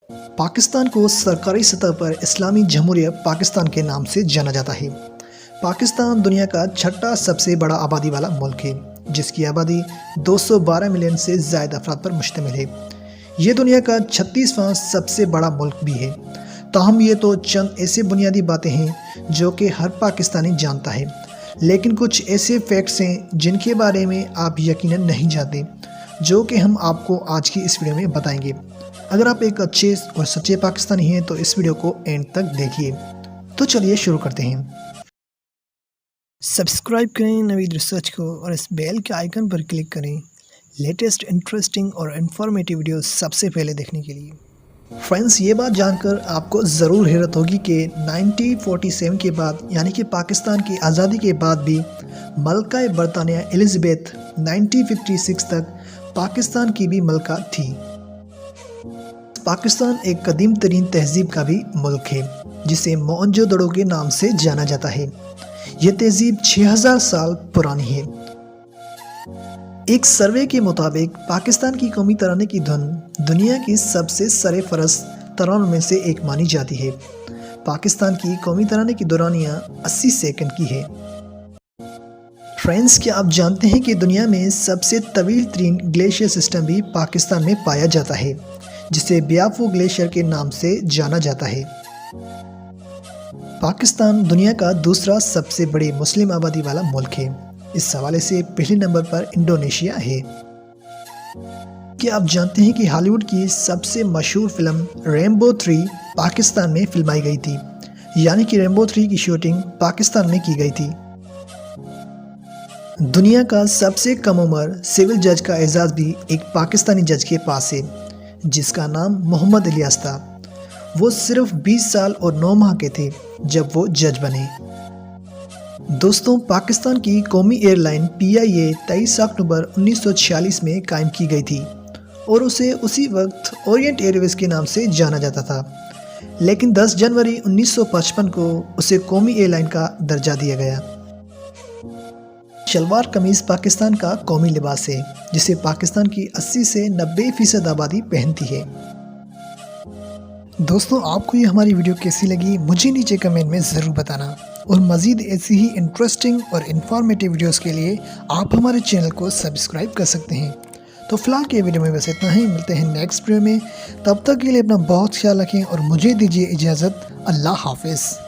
पाकिस्तान को सरकारी सतह पर इस्लामी जमहूरियत पाकिस्तान के नाम से जाना जाता है। पाकिस्तान दुनिया का छठा सबसे बड़ा आबादी वाला मुल्क है, जिसकी आबादी 212 मिलियन से ज़्यादा अफराद पर मुश्तमिल है। ये दुनिया का 36वां सबसे बड़ा मुल्क भी है। ताहम ये तो चंद ऐसे बुनियादी बातें हैं जो कि हर पाकिस्तानी जानता है, लेकिन कुछ ऐसे फैक्ट्स हैं जिनके बारे में आप यकीनन नहीं जानते, जो कि हम आपको आज की इस वीडियो में बताएंगे। अगर आप एक अच्छे और सच्चे पाकिस्तानी हैं तो इस वीडियो को एंड तक देखिए। तो चलिए शुरू करते हैं। सब्सक्राइब करें नवीद रिसर्च को और इस बेल के आइकन पर क्लिक करें लेटेस्ट इंटरेस्टिंग और इन्फॉर्मेटिव वीडियो सबसे पहले देखने के लिए। फ्रेंड्स, ये बात जानकर आपको ज़रूर हैरत होगी कि 1947 के बाद यानी कि पाकिस्तान की आज़ादी के बाद भी मलका बरतानिया एलिज़ाबेथ 1956 तक पाकिस्तान की भी मलका थी। पाकिस्तान एक कदीम तरीन तहज़ीब का भी मुल्क है, जिसे मोहनजोदड़ो के नाम से जाना जाता है। यह तहज़ीब 6000 साल पुरानी है। एक सर्वे के मुताबिक पाकिस्तान की कौमी तराने की धुन दुनिया की सबसे सरे-फरस तरानों में से एक मानी जाती है। पाकिस्तान की कौमी तराने की दौरानिया 80 सेकंड की है। फ्रेंड्स, क्या आप जानते हैं कि दुनिया में सबसे तवील तरीन ग्लेशियर सिस्टम भी पाकिस्तान में पाया जाता है, जिसे ब्याफो ग्लेशियर के नाम से जाना जाता है। पाकिस्तान दुनिया का दूसरा सबसे बड़ी मुस्लिम आबादी वाला मुल्क है। इस हवाले से पहले नंबर पर इंडोनेशिया है। क्या आप जानते हैं कि हॉलीवुड की सबसे मशहूर फिल्म रेम्बो 3 पाकिस्तान में फिल्माई गई थी, यानी कि रेम्बो 3 की शूटिंग पाकिस्तान में की गई थी। दुनिया का सबसे कम उम्र सिविल जज का एजाज़ भी एक पाकिस्तानी जज के पास है, जिसका नाम मोहम्मद इलियास था। वो सिर्फ 20 साल और 9 माह के थे जब वो जज बने। दोस्तों, पाकिस्तान की कौमी एयरलाइन PIA 23 अक्टूबर 1946 में कायम की गई थी और उसे उसी वक्त ओरिएंट एयरवेज के नाम से जाना जाता था, लेकिन 10 जनवरी 1955 को उसे कौमी एयरलाइन का दर्जा दिया गया। शलवार कमीज़ पाकिस्तान का कौमी लिबास है, जिसे पाकिस्तान की 80 से 90% आबादी पहनती है। दोस्तों, आपको ये हमारी वीडियो कैसी लगी मुझे नीचे कमेंट में ज़रूर बताना, और मज़ीद ऐसी ही इंटरेस्टिंग और इन्फॉर्मेटिव वीडियोस के लिए आप हमारे चैनल को सब्सक्राइब कर सकते हैं। तो फिलहाल के वीडियो में बस इतना ही। मिलते हैं नेक्स्ट वीडियो में। तब तक के लिए अपना बहुत ख्याल रखें और मुझे दीजिए इजाज़त। अल्लाह हाफिज़।